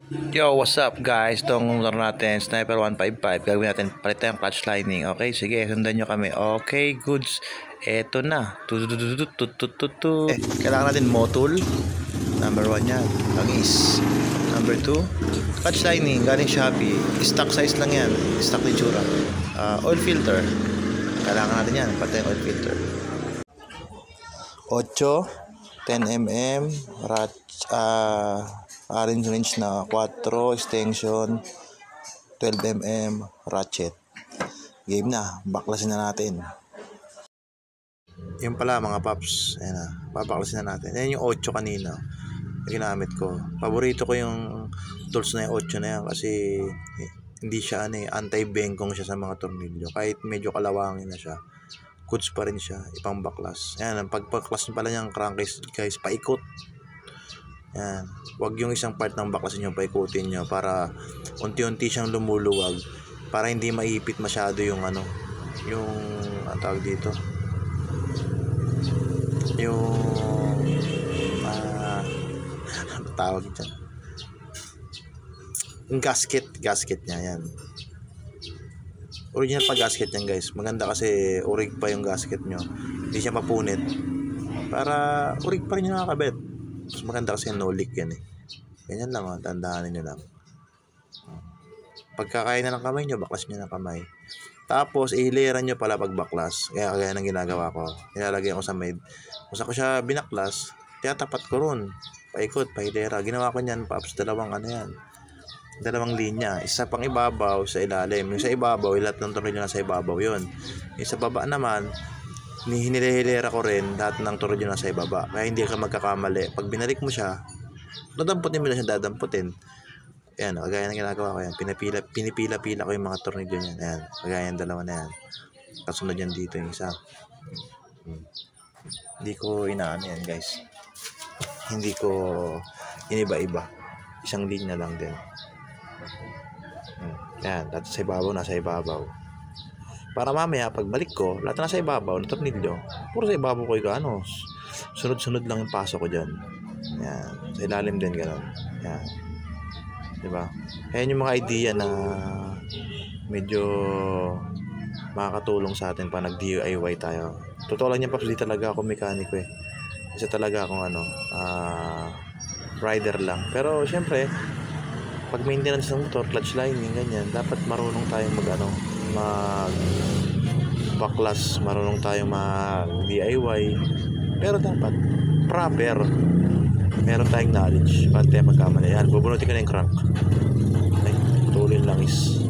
Yo, what's up guys? Itong motor natin, Sniper 155. Gagawin natin, palit tayong clutch lining. Okay, sige, sundan nyo kami. Okay, goods. Eto na. Kailangan natin motul. Number 1 yan. Langis. Number 2, clutch lining. Galing Shopee. Stock size lang yan. Stock ni Chura. Oil filter. Kailangan natin yan. Pati oil filter. 8, 10mm. Orange range na 4 extension, 12mm ratchet. Game na, baklasin na natin. Yung pala mga paps, ayan na, babaklasin na natin. Ayan yung 8 kanina, ginamit ko. Paborito ko yung tools na yung 8 na yan kasi hindi siya anti-bengkong siya sa mga tornilyo. Kahit medyo kalawangin na siya, goods pa rin siya, ipang baklas. Ayan, ang pagpaklas pala niyang crankcase guys, paikot. Yan. Huwag yung isang part ng baklasin yung paikutin nyo para unti-unti siyang lumuluwag para hindi maipit masyado yung yung ang tawag dito, yung ano tawag dyan, yung gasket niya. Yan, original pa gasket yan guys, maganda kasi urig pa yung gasket nyo, hindi siya mapunit, para urig pa rin yung nakakabit. Mas maganda kasi no leak yan Ganyan lang tandaanin nyo lang. Pagkakain na ng kamay nyo, baklas nyo ng kamay. Tapos ihileran nyo pala pag baklas. Kaya ng ginagawa ko, nilalagay ko sa mid. Kung sa ko siya binaklas, tiyatapat ko ron, paikot, pahilera. Ginawa ko niyan paps, dalawang linya, isa pang ibabaw, sa ilalim. Yung sa ibabaw, lahat ng tornilyo na sa ibabaw yun. Yung sa baba naman, hinilera ko rin lahat ng tornilyo na sa ibaba, kaya hindi ka magkakamali. Pag binalik mo siya, dadamputin mo na siya, dadamputin. Ayan, kagaya ng ginagawa ko yan, pinipila-pila ko yung mga tornilyo niyan. Ayan, kagaya yung dalawa na yan, kasunod yan dito yung isa. Hindi ko inaano yan guys, hindi ko iniba-iba, isang linya lang din. Ayan, lahat sa ibabaw, nasa ibabaw, para mamaya pagbalik ko, lahat na sa ibabaw ng tornilyo, puro sa ibabaw ko yung sunod-sunod lang yung pasok ko dyan. Yan, sa ilalim din gano'n. Yan, diba? Ayan yung mga idea na medyo makakatulong sa atin pa nag-DIY tayo. Totoo lang yan paps, di talaga ako mekaniko Isa talaga akong rider lang. Pero syempre, pag maintenance ng motor, clutch lining, ganyan, dapat marunong tayong baklas, marunong tayong mag-DIY, pero dapat proper, meron tayong knowledge para tayo magkamali. Yan, bubunutin ko na yung crank. Ay, tulin langis,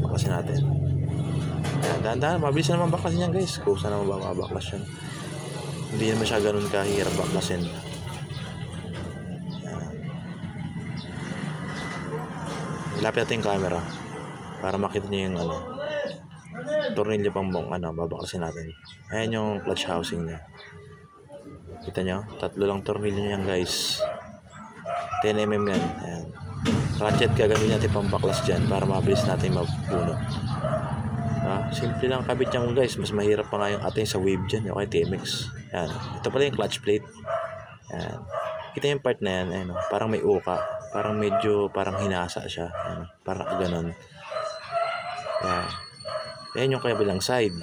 baklasin natin. Yan, dahan-dahan, mabilis naman baklasin yan guys. Kung saan naman ba mabaklas yan, hindi naman siya ganun kahirap baklasin. Ilapit natin yung camera para makita niyo yung tornilyo pang babaklasin natin. Ayan yung clutch housing niya. Kita nyo? 3 lang tornilyo niyan guys. 10mm yan. Ayan. Ratchet gagawin natin pang baklas dyan para mabilis natin mabunot. Simple lang kabit yan guys. Mas mahirap pa nga yung ating sa wave dyan. Yung kay TMX. Ayan. Ito pala yung clutch plate. Ayan. Kita yung part na yan. Ayan, parang may uka. Parang medyo hinasa siya. Ayan, parang ganon. Ayan. Ayan yung kabilang side.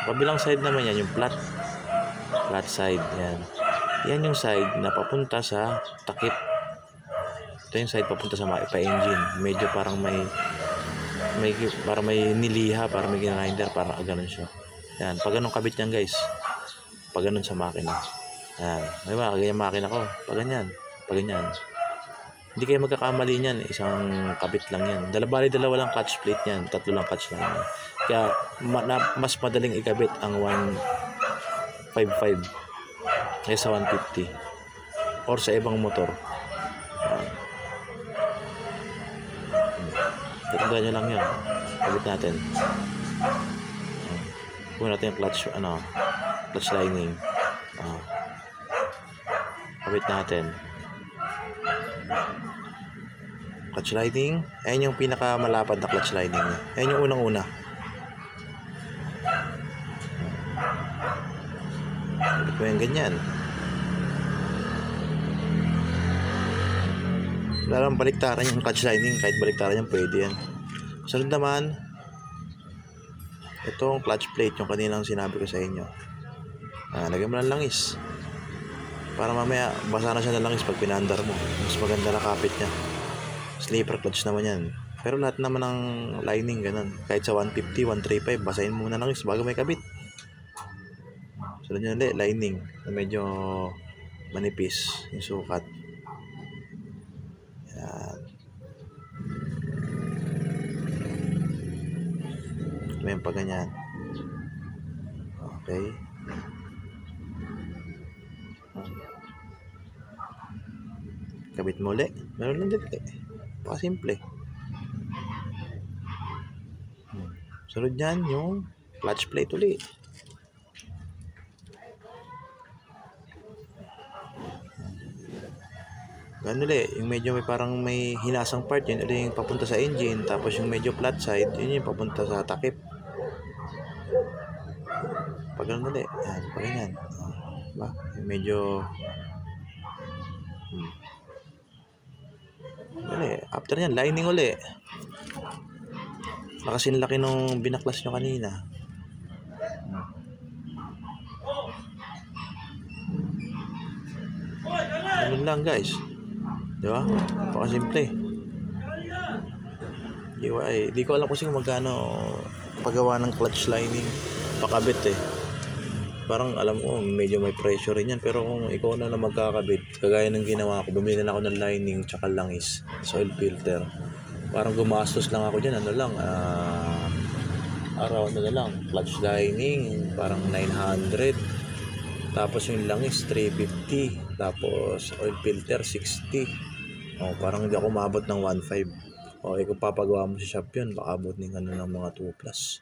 Kabilang side naman yan, yung flat side. Yan. Yan yung side na papunta sa takip. Ito yung side papunta sa pa-engine. Medyo parang may niliha, parang may grinder, parang ganon siya. Yan. Pag ganun kabit yan guys. Pag ganun sa makina. Yan. May ganyan makina ko. Pag ganyan. Hindi kayo magkakamali niyan, isang kabit lang yan. Dalawa lang clutch plate yan, 3 lang clutch lang yan. Kaya mas madaling ikabit ang 155 kaysa 150 or sa ibang motor. Tandaan nyo lang yun. Kabit natin. Kunin natin yung clutch lining. Kabit natin. Clutch lining, ayan yung pinakamalapad na clutch lining niya. Ayan yung unang-una. Ito yung ganyan. Wala lang baliktaran yung clutch lining. Kahit baliktaran yan, pwede yan. Sunod naman, itong clutch plate, yung kaninang sinabi ko sa inyo. Lagyan mo ng langis. Para mamaya, basa na siya ng langis pag pinandar mo. Mas maganda na kapit niya. Sleeper clutch naman yan. Pero lahat naman ng lining, ganun. Kahit sa 150, 135, basahin mo muna langis bago may kabit. Sunod nyo ulit, lining. Medyo manipis yung sukat. Yan. May pa ganyan. Okay. Kabit mo ulit. Meron lang dito. Pakasimple. Sunod yan yung clutch plate ulit. Ganun ulit. Yung medyo may parang may hinasang part, yun ulit yung papunta sa engine. Tapos yung medyo flat side, yun yung papunta sa takip. Pag ganun ulit. Yan, pag ganyan. Diba? Yung medyo ulit. After yan, lining ulit. Nakasinlaki nung binaklas nyo kanina. Ganun lang guys. Diba? Pakasimple. Di ko alam kasi kung magkano paggawa ng clutch lining. Pakabit eh. Parang alam ko medyo may pressure rin yan. Pero kung ikaw na magkakabit, kagaya ng ginawa ko, bumili na ako ng lining tsaka langis sa oil filter. Parang gumastos lang ako dyan, around na lang, clutch lining, parang 900, tapos yung langis, 350, tapos oil filter, 60, parang hindi ako maabot ng 1.5, kung papagawa mo sa shop yun, baka abot ng ng mga 2 plus,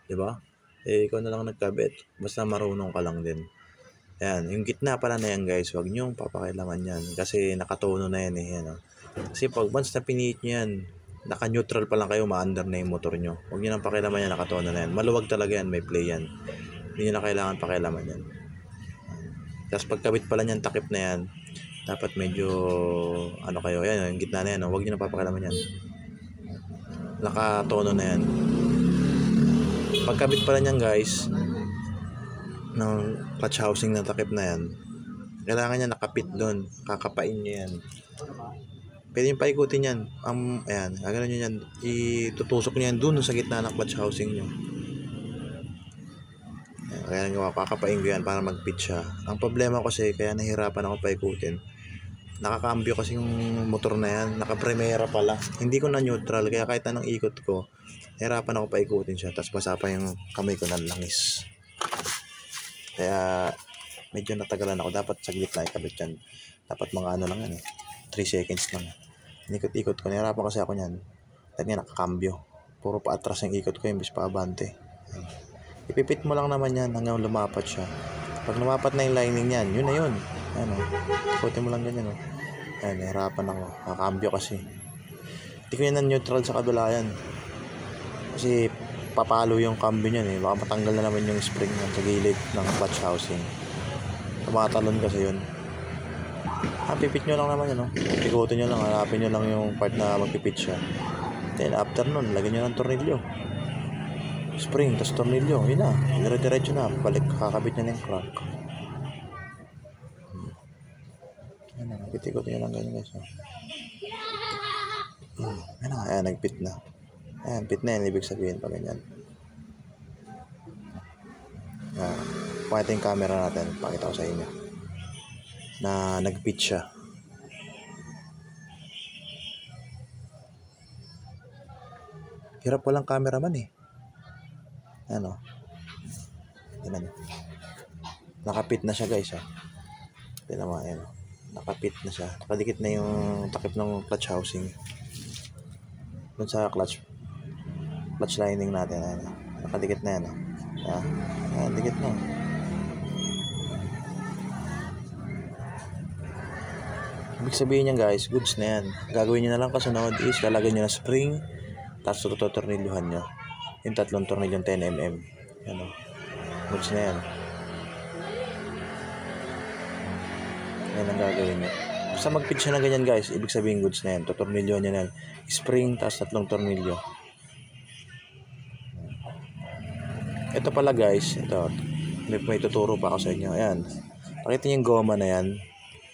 diba? Ikaw na lang nagkabit, basta marunong ka lang din. Ayan, yung gitna pala na yan guys, huwag nyo papakilaman yan, kasi nakatono na yan yan. Kasi pag once na pinihit nyo yan, naka-neutral pa lang kayo, ma-under na yung motor nyo. Huwag nyo nang pakialaman yan, nakatono na yan. Maluwag talaga yan, may play yan. Hindi nyo na kailangan pakialaman yan. Tapos pagkabit pala nyan, takip na yan. Dapat medyo, kayo, yan, yung gitna na yan. Huwag nyo nang papakialaman yan. Nakatono na yan. Pagkabit pala nyan guys, ng clutch housing na takip na yan, kailangan nyo nakapit doon. Kakapain nyo yan. Pwede yung paikutin yan. Ayan, gagawin nyo yan. Itutusok nyo yan dun sa gitna ng clutch housing nyo. Ayan, kaya nga kakapain ko yan para mag-fit siya. Ang problema kasi, kaya nahirapan ako paikutin. Nakakambyo kasi yung motor na yan. Naka-primera pala. Hindi ko na neutral. Kaya kahit anong ikot ko, nahirapan ako paikutin siya. Tapos basa pa yung kamay ko ng langis. Kaya medyo natagalan ako. Dapat saglit na ikabit yan. Dapat mga lang yan eh. 3 seconds lang. Ikot-ikot ko. Nahirapan kasi ako niyan. Dahil nga nakakambyo. Puro pa atras yung ikot ko, imbis pa abante. Ipipit mo lang naman yan hanggang lumapat siya. Pag lumapat na yung lining yan, yun na yun. Ayan o. Ikutin mo lang ganyan o. Ayan, nahirapan ako. Nakakambyo kasi. Hindi ko yan na neutral sa kabila yan. Kasi papalo yung cambio niyan eh. Baka matanggal na naman yung spring sa gilid ng clutch housing. Tumatalon kasi yun. Pipit nyo lang naman yun, ikutin nyo lang, hanapin nyo lang yung part na magpipit siya. Then after nun, lagyan nyo ng tornilyo, spring, tas tornilyo, yun na, dire-diretso na, balik, kakabit nyo na yung crank. Ikot-ikutin nyo lang ganyan guys. Ayan, nagpit na. Ayan, pit na yan, ibig sabihin pa ganyan. Pakita yung camera natin, pakita ko sa inyo na nag-pitch siya. Hirap walang cameraman eh. Ano? Tingnan. Nakapit na siya guys ha. Tingnan mo, ayan. Nakapit na siya. Nakadikit na yung takip ng clutch housing. Doon sa clutch lining natin. Ayan. Nakadikit na yan. Ayan, dikit na. Ibig sabihin niyan guys, goods na yan. Gagawin nyo na lang kasunod is lalagyan nyo na spring, tapos tutornilyuhan nyo. Yung 3 tornilyong 10mm. Yan o. Goods na yan. Yan ang gagawin nyo. Basta mag-pitch na ganyan guys, ibig sabihin goods na yan. Tutornilyo niya na yan. Spring, tapos 3 tornilyo. Ito pala guys, ito. May tuturo pa ako sa inyo. Ayan. Pakita niyo yung goma na yan.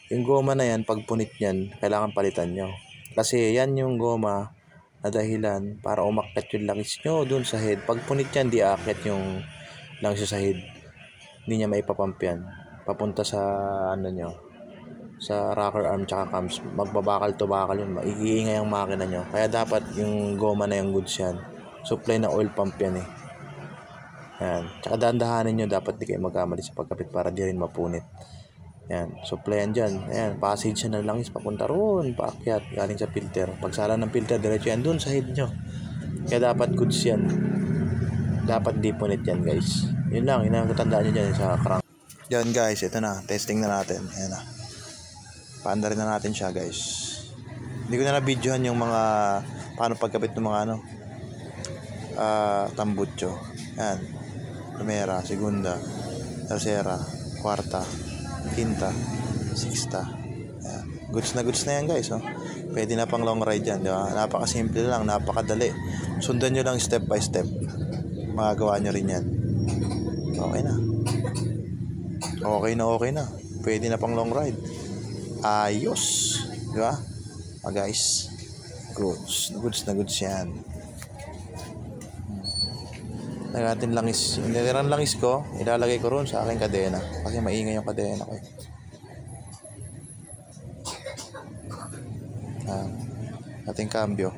Yung goma na yan, pag punit yan, kailangan palitan nyo. Kasi yan yung goma na dahilan para umakyat yung langis nyo dun sa head. Pag punit yan, di aakyat yung langis sa head. Hindi niya maipapump yan. Papunta sa ano nyo, sa rocker arm tsaka cams. Magbabakal to bakal yun. Iiingay ang makina nyo. Kaya dapat yung goma na yung goods yan. Supply na oil pump yan eh. Yan. Tsaka dahan-dahanin nyo, dapat di kayo magkamali sa pagkapit para di rin mapunit. Yan. Supply yan dyan. Ayan. Passage yan ng langis. Papunta roon. Paakyat. Galing sa filter. Pagsala ng filter, diretso yan dun sa head nyo. Kaya dapat goods yan. Dapat di punit yan guys. Yun lang. Yun ang katandaan nyo dyan sa crank. Yan guys. Ito na. Testing na natin. Ayan na. Paanda rin na natin siya guys. Hindi ko na na-videohan yung mga paano pagkabit ng mga tambutso. Yan. Primera, segunda, tercera, kwarta, quinta, sixta. Yan. Goods na yan guys. Oh. Pwede na pang long ride yan. Diba? Napakasimple lang, napakadali. Sundan nyo lang step by step. Magagawa nyo rin yan. Okay na. Okay na. Pwede na pang long ride. Ayos. Diba? Guys. Goods na goods yan. Nagatin langis. Yung nilirang langis ko, ilalagay ko roon sa aking kadena. Kasi maingay yung kadena ko. Ating cambio.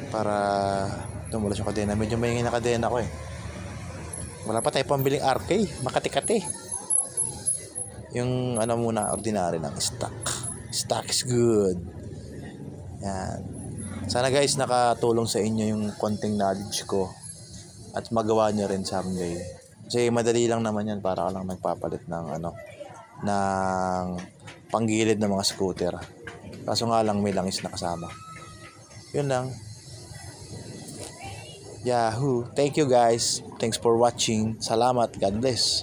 Para tumulos yung kadena. Medyo maingay na kadena ko eh. Wala pa tayo pambiling RK. Makati-kati. Yung ano muna, ordinary lang. Stock is good. Yan. Sana guys nakatulong sa inyo yung konting knowledge ko. At magawa nyo rin someday. Kasi madali lang naman yan para ka lang nagpapalit ng ng panggilid ng mga scooter. Kaso nga lang may langis na kasama. Yun lang. Yahoo! Thank you guys. Thanks for watching. Salamat. God bless.